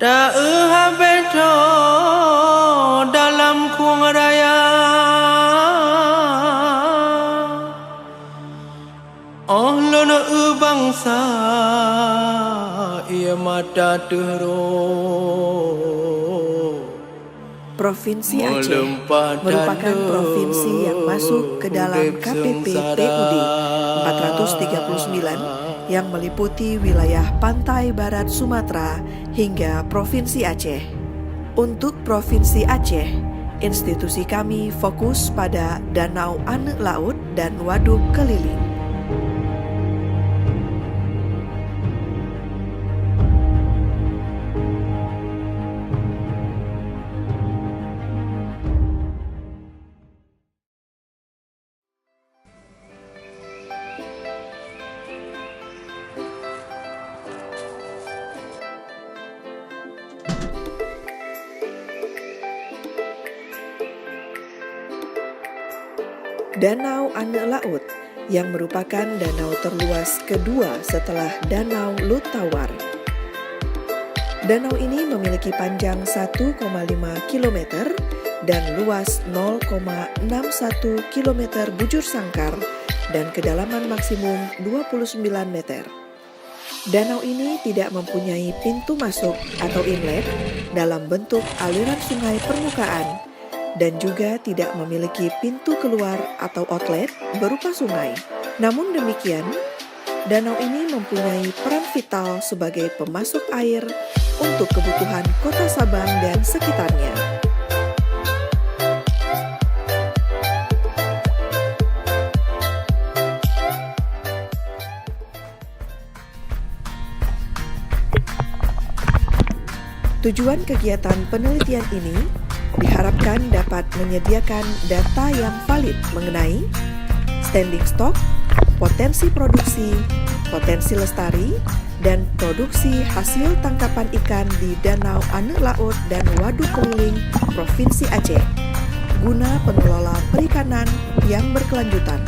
beto dalam kuang raya oh lono bangsa ia mata Provinsi Aceh merupakan provinsi yang masuk ke dalam KPP PUD 439 yang meliputi wilayah pantai barat Sumatera hingga Provinsi Aceh. Untuk Provinsi Aceh, institusi kami fokus pada Danau Ane Laut dan Waduk Keliling. Danau Ane Laut yang merupakan danau terluas kedua setelah Danau Lutawar. Danau ini memiliki panjang 1,5 km dan luas 0,61 km bujur sangkar dan kedalaman maksimum 29 meter. Danau ini tidak mempunyai pintu masuk atau inlet dalam bentuk aliran sungai permukaan dan juga tidak memiliki pintu keluar atau outlet berupa sungai. Namun demikian, danau ini mempunyai peran vital sebagai pemasok air untuk kebutuhan Kota Sabang dan sekitarnya. Tujuan kegiatan penelitian ini diharapkan dapat menyediakan data yang valid mengenai standing stock, potensi produksi, potensi lestari, dan produksi hasil tangkapan ikan di Danau Ane Laut dan Waduk Keliling Provinsi Aceh guna pengelola perikanan yang berkelanjutan.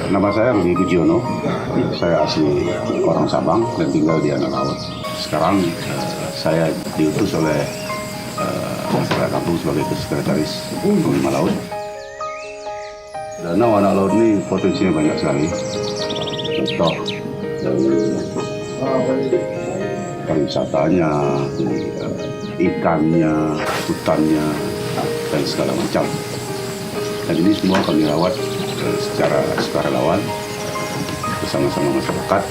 Nama saya Rudi Bujiono, saya asli orang Sabang dan tinggal di Ane Laut. Sekarang saya diutus oleh masyarakat kampung sebagai sekretaris Panglima Laut. Danau Ane Laut ini potensinya banyak sekali. Contoh pariwisatanya, ikannya, hutannya, dan segala macam. Dan ini semua kami rawat secara sukarelawan bersama-sama masyarakat.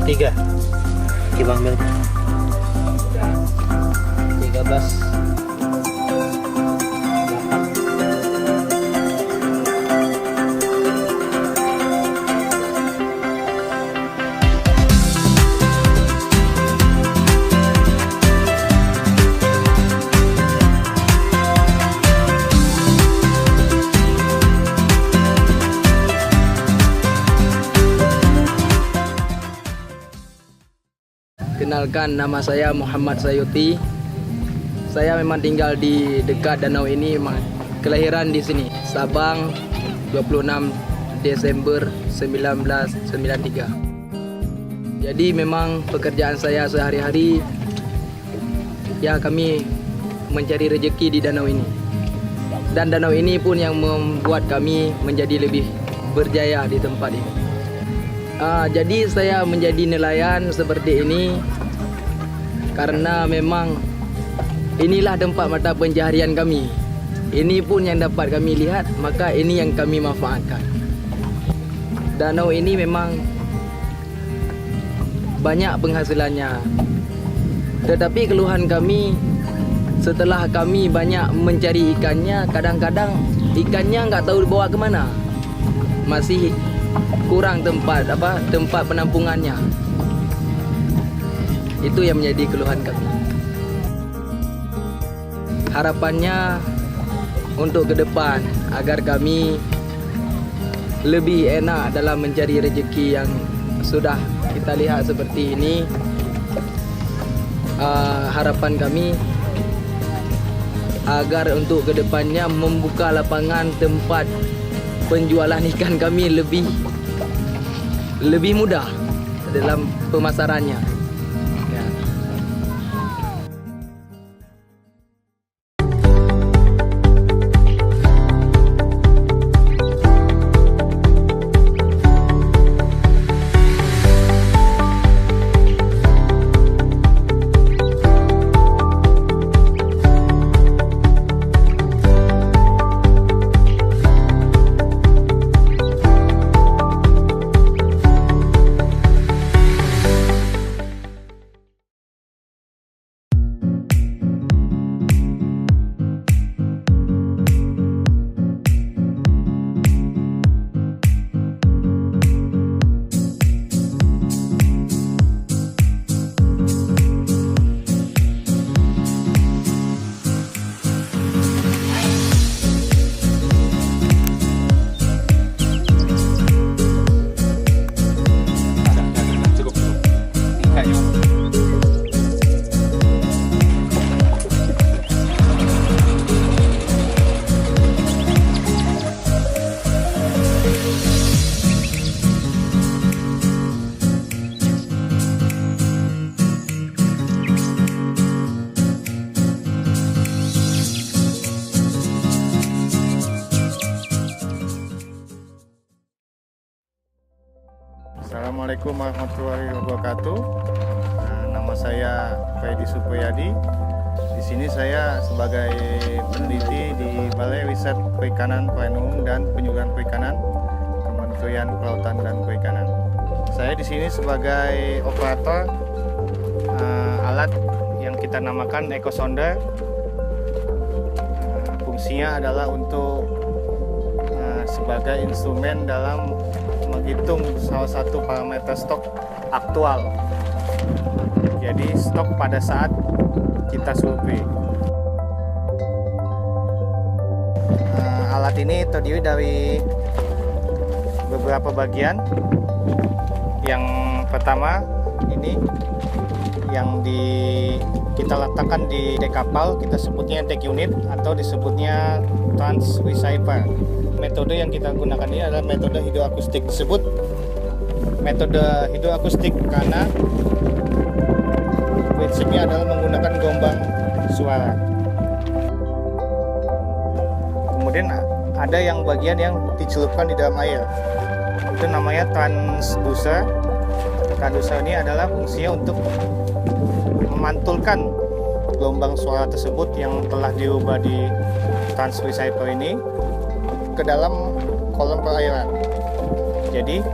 3. Oke Bang Mil. 13. Kenalkan, nama saya Muhammad Sayuti. Saya memang tinggal di dekat danau ini, kelahiran di sini, Sabang, 26 Desember 1993. Jadi memang pekerjaan saya sehari-hari, ya kami mencari rezeki di danau ini. Dan danau ini pun yang membuat kami menjadi lebih berjaya di tempat ini. Jadi saya menjadi nelayan seperti ini karena memang inilah tempat mata pencaharian kami. Ini pun yang dapat kami lihat, maka ini yang kami manfaatkan. Danau ini memang banyak penghasilannya. Tetapi keluhan kami, setelah kami banyak mencari ikannya, kadang-kadang ikannya nggak tahu dibawa kemana. Masih kurang tempat penampungannya. Itu yang menjadi keluhan kami. Harapannya untuk ke depan agar kami lebih enak dalam mencari rezeki yang sudah kita lihat seperti ini. Harapan kami agar untuk ke depannya membuka lapangan tempat penjualan ikan kami lebih mudah dalam pemasarannya. Ya. Assalamualaikum warahmatullahi wabarakatuh. Nama saya Fedi Supayadi. Di sini saya sebagai peneliti di Balai Riset Perikanan Perairan dan Penyuluhan Perikanan, Kementerian Kelautan dan Perikanan. Saya di sini sebagai operator alat yang kita namakan ekosonde. Fungsinya adalah untuk sebagai instrumen dalam menghitung salah satu parameter stok aktual. Jadi stok pada saat kita survei. Alat ini terdiri dari beberapa bagian. Yang pertama ini yang kita letakkan di dek kapal, kita sebutnya deck unit atau disebutnya trans receiver. Metode yang kita gunakan ini adalah metode hidroakustik. Disebut metode hidroakustik karena prinsipnya adalah menggunakan gelombang suara. Kemudian ada yang bagian yang dicelupkan di dalam air, itu namanya transducer. Transducer ini adalah fungsinya untuk memantulkan gelombang suara tersebut yang telah diubah di trans receiver ini ke dalam kolom perairan. Jadi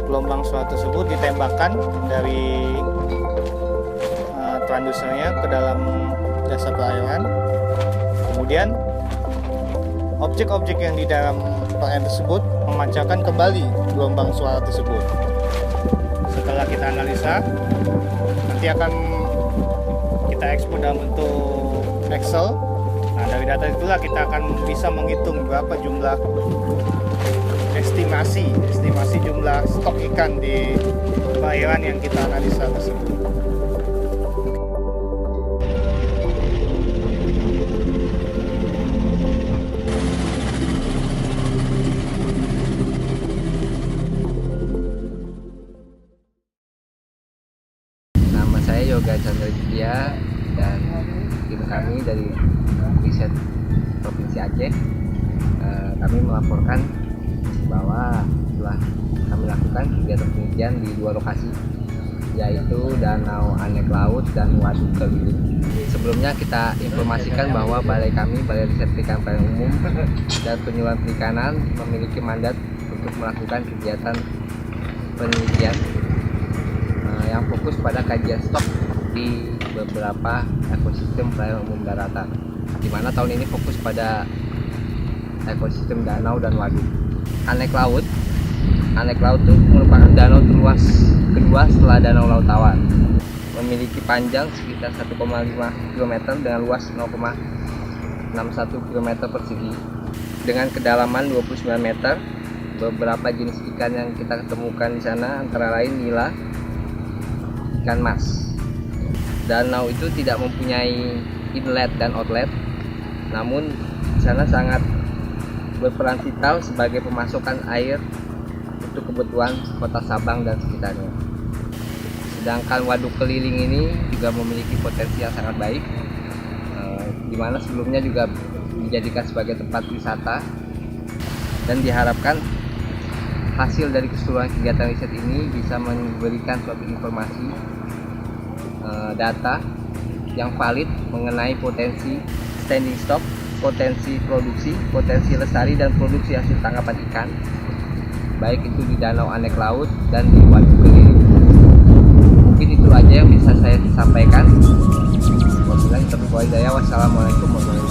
gelombang suara tersebut ditembakkan dari transdusernya ke dalam dasar perairan. Kemudian objek-objek yang di dalam perairan tersebut memancarkan kembali gelombang suara tersebut. Setelah kita analisa, nanti akan kita ekspor dalam bentuk Excel. Nah, dari data itulah kita akan bisa menghitung berapa jumlah estimasi jumlah stok ikan di perairan yang kita analisa tersebut. Nama saya Yoga Chandra Ditya dan tim kami dari riset Provinsi Aceh. Kami melaporkan bahwa telah kami lakukan kegiatan penelitian di 2 lokasi, yaitu Danau Anek Laut dan Waduk Keliling. Sebelumnya kita informasikan bahwa balai kami, Balai Riset Perikanan Perairan Umum dan Penyuluhan Perikanan, memiliki mandat untuk melakukan kegiatan penelitian yang fokus pada kajian stok di beberapa ekosistem perairan umum daratan, di mana tahun ini fokus pada ekosistem danau dan waduk. Anek Laut itu merupakan danau terluas kedua setelah Danau Laut Tawar. Memiliki panjang sekitar 1,5 km dengan luas 0,61 km persegi. Dengan kedalaman 29 meter, beberapa jenis ikan yang kita ketemukan di sana antara lain nila, ikan mas. Danau itu tidak mempunyai inlet dan outlet, namun di sana sangat berperan vital sebagai pemasokan air untuk kebutuhan kota Sabang dan sekitarnya. Sedangkan Waduk Keliling ini juga memiliki potensi yang sangat baik, di mana sebelumnya juga dijadikan sebagai tempat wisata, dan diharapkan hasil dari keseluruhan kegiatan riset ini bisa memberikan suatu informasi data yang valid mengenai potensi standing stock, potensi produksi, potensi lestari dan produksi hasil tangkapan ikan, baik itu di Danau Anek Laut dan di Waduk Keliling. Mungkin itu aja yang bisa saya sampaikan. Wassalamualaikum warahmatullahi wabarakatuh.